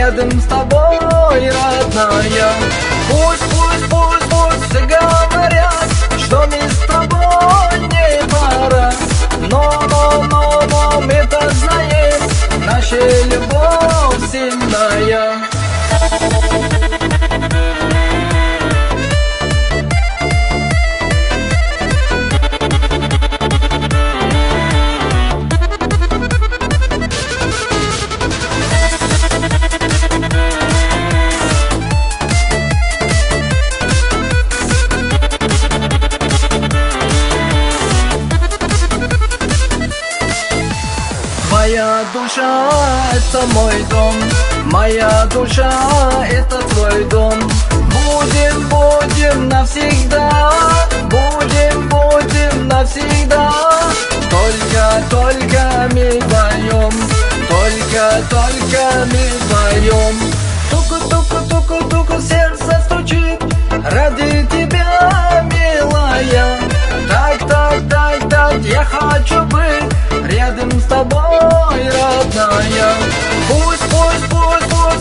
рядом с тобой, родная. Пусть все говорят, что мы с тобой не пара, но мы-то знаем, наша любовь сильная. Моя душа — это мой дом, моя душа — это твой дом. Будем навсегда, будем навсегда. Только мы вдвоем, только мы вдвоем. Туку, сердце стучит ради тебя, милая. Так, я хочу быть рядом с тобой, родная. Пусть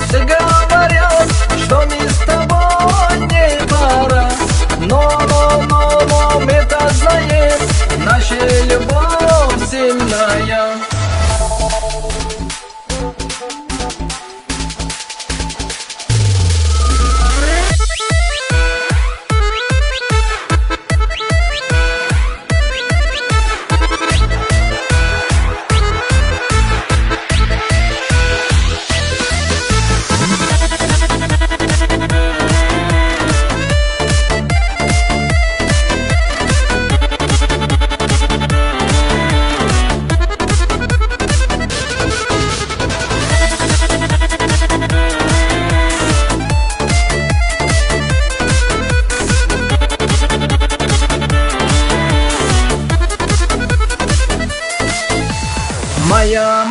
все говорят, что мы с тобой не пара, но мы-то знаем, наша любовь сильная.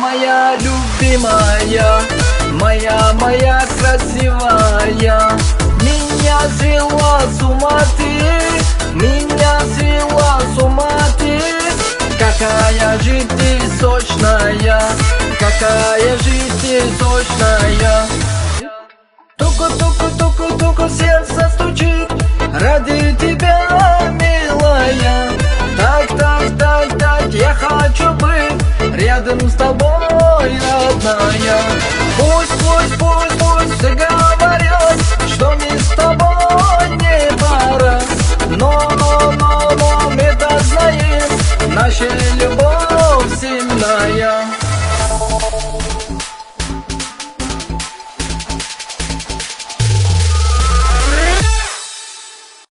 Моя любимая, моя красивая, меня свела с ума ты, меня свела с ума ты. Какая же ты сочная, какая же ты сочная. Туку, сердце стучит ради тебя, милая. Так, я хочу быть рядом с тобой.